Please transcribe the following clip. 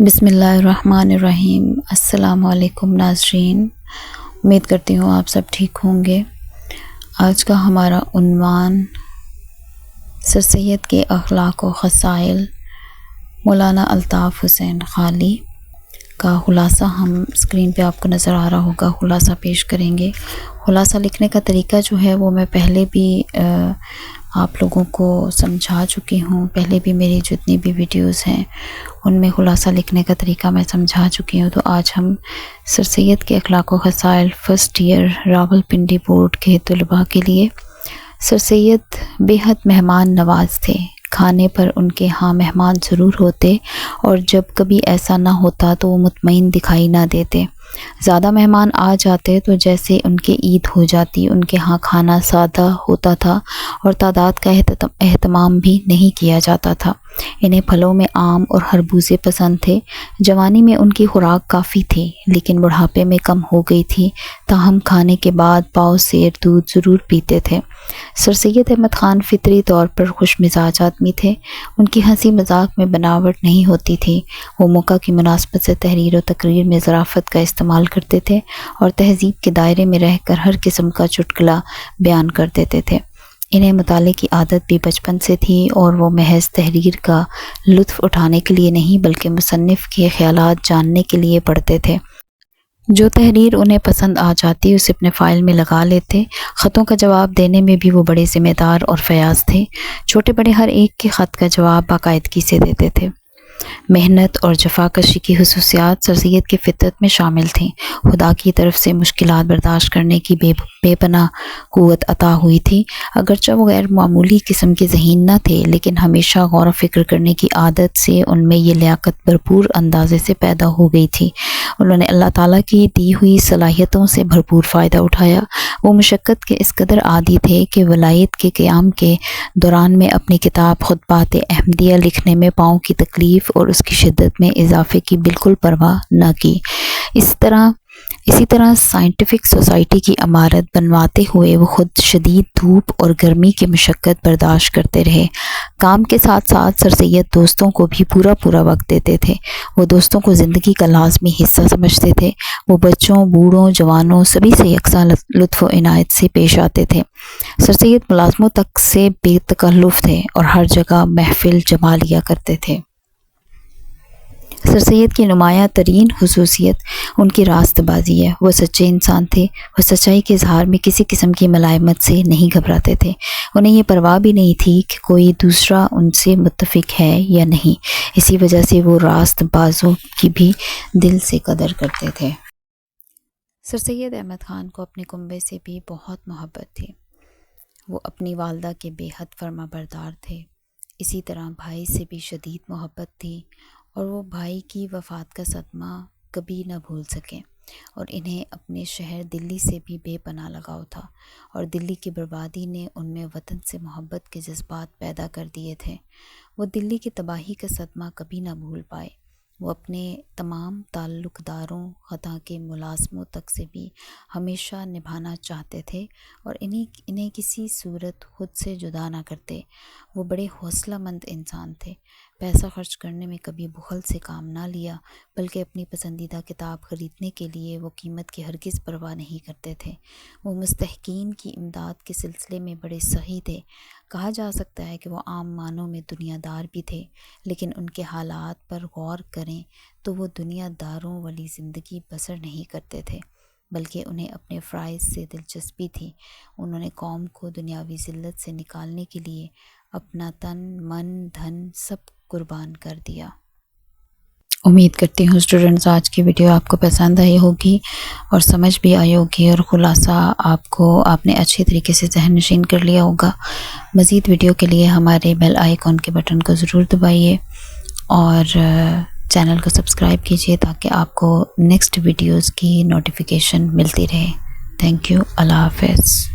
بسم اللہ الرحمن الرحیم۔ السلام علیکم ناظرین، امید کرتی ہوں آپ سب ٹھیک ہوں گے۔ آج کا ہمارا عنوان سر سید کے اخلاق و خصائل مولانا الطاف حسین خالی کا خلاصہ ہم اسکرین پہ آپ کو نظر آ رہا ہوگا، خلاصہ پیش کریں گے۔ خلاصہ لکھنے کا طریقہ جو ہے وہ میں پہلے بھی آپ لوگوں کو سمجھا چکی ہوں، پہلے بھی میری جتنی بھی ویڈیوز ہیں ان میں خلاصہ لکھنے کا طریقہ میں سمجھا چکی ہوں۔ تو آج ہم سر سید کے اخلاق و خصائل فرسٹ ایئر راولپنڈی بورڈ کے طلباء کے لیے۔ سر سید بے حد مہمان نواز تھے، کھانے پر ان کے ہاں مہمان ضرور ہوتے، اور جب کبھی ایسا نہ ہوتا تو وہ مطمئن دکھائی نہ دیتے۔ زیادہ مہمان آ جاتے تو جیسے ان کے عید ہو جاتی، ان کے ہاں کھانا سادہ ہوتا تھا اور تعداد کا اہتمام بھی نہیں کیا جاتا تھا۔ انہیں پھلوں میں آم اور خربوزے پسند تھے۔ جوانی میں ان کی خوراک کافی تھی، لیکن بڑھاپے میں کم ہو گئی تھی، تاہم کھانے کے بعد پاؤ سیر دودھ ضرور پیتے تھے۔ سر سید احمد خان فطری طور پر خوش مزاج آدمی تھے۔ ان کی ہنسی مذاق میں بناوٹ نہیں ہوتی تھی۔ وہ موقع کی مناسبت سے تحریر و تقریر میں ظرافت کا استعمال کرتے تھے اور تہذیب کے دائرے میں رہ کر ہر قسم کا چٹکلا بیان کر دیتے تھے۔ انہیں مطالعے کی عادت بھی بچپن سے تھی، اور وہ محض تحریر کا لطف اٹھانے کے لیے نہیں بلکہ مصنف کے خیالات جاننے کے لیے پڑھتے تھے۔ جو تحریر انہیں پسند آ جاتی اسے اپنے فائل میں لگا لیتے۔ خطوں کا جواب دینے میں بھی وہ بڑے ذمہ دار اور فیاض تھے۔ چھوٹے بڑے ہر ایک کے خط کا جواب باقاعدگی سے دیتے تھے۔ محنت اور جفاکشی کی خصوصیات سر سید کی فطرت میں شامل تھیں۔ خدا کی طرف سے مشکلات برداشت کرنے کی بے پناہ قوت عطا ہوئی تھی۔ اگرچہ وہ غیر معمولی قسم کے ذہین نہ تھے، لیکن ہمیشہ غور و فکر کرنے کی عادت سے ان میں یہ لیاقت بھرپور اندازے سے پیدا ہو گئی تھی۔ انہوں نے اللہ تعالیٰ کی دی ہوئی صلاحیتوں سے بھرپور فائدہ اٹھایا۔ وہ مشقت کے اس قدر عادی تھے کہ ولایت کے قیام کے دوران میں اپنی کتاب خطبات احمدیہ لکھنے میں پاؤں کی تکلیف اور اس کی شدت میں اضافے کی بالکل پرواہ نہ کی۔ اسی طرح سائنٹیفک سوسائٹی کی عمارت بنواتے ہوئے وہ خود شدید دھوپ اور گرمی کی مشقت برداشت کرتے رہے۔ کام کے ساتھ ساتھ سر سید دوستوں کو بھی پورا وقت دیتے تھے۔ وہ دوستوں کو زندگی کا لازمی حصہ سمجھتے تھے۔ وہ بچوں، بوڑھوں، جوانوں سبھی سے یکساں لطف و عنایت سے پیش آتے تھے۔ سر سید ملازموں تک سے بے تکلف تھے اور ہر جگہ محفل جما لیا کرتے تھے۔ سر سید کی نمایاں ترین خصوصیت ان کی راست بازی ہے۔ وہ سچے انسان تھے۔ وہ سچائی کے اظہار میں کسی قسم کی ملائمت سے نہیں گھبراتے تھے۔ انہیں یہ پرواہ بھی نہیں تھی کہ کوئی دوسرا ان سے متفق ہے یا نہیں۔ اسی وجہ سے وہ راست بازوں کی بھی دل سے قدر کرتے تھے۔ سر سید احمد خان کو اپنے کنبے سے بھی بہت محبت تھی۔ وہ اپنی والدہ کے بے حد فرما بردار تھے۔ اسی طرح بھائی سے بھی شدید محبت تھی، اور وہ بھائی کی وفات کا صدمہ کبھی نہ بھول سکے، اور انہیں اپنے شہر دلی سے بھی بے پناہ لگاؤ تھا، اور دلی کی بربادی نے ان میں وطن سے محبت کے جذبات پیدا کر دیے تھے۔ وہ دلی کی تباہی کا صدمہ کبھی نہ بھول پائے۔ وہ اپنے تمام تعلق داروں خطا کے ملازموں تک سے بھی ہمیشہ نبھانا چاہتے تھے، اور انہیں کسی صورت خود سے جدا نہ کرتے۔ وہ بڑے حوصلہ مند انسان تھے۔ پیسہ خرچ کرنے میں کبھی بخل سے کام نہ لیا، بلکہ اپنی پسندیدہ کتاب خریدنے کے لیے وہ قیمت کی ہرگز پرواہ نہیں کرتے تھے۔ وہ مستحقین کی امداد کے سلسلے میں بڑے سخی تھے۔ کہا جا سکتا ہے کہ وہ عام معنوں میں دنیا دار بھی تھے، لیکن ان کے حالات پر غور کریں تو وہ دنیا داروں والی زندگی بسر نہیں کرتے تھے، بلکہ انہیں اپنے فرائض سے دلچسپی تھی۔ انہوں نے قوم کو دنیاوی ذلت سے نکالنے کے لیے اپنا تن، من، دھن سب قربان کر دیا۔ امید کرتی ہوں اسٹوڈنٹس آج کی ویڈیو آپ کو پسند آئی ہوگی اور سمجھ بھی آئی ہوگی، اور خلاصہ آپ نے اچھی طریقے سے ذہن نشین کر لیا ہوگا۔ مزید ویڈیو کے لیے ہمارے بیل آئیکن کے بٹن کو ضرور دبائیے، اور چینل کو سبسکرائب کیجیے تاکہ آپ کو نیکسٹ ویڈیوز کی نوٹیفیکیشن ملتی رہے۔ Thank you. اللہ حافظ۔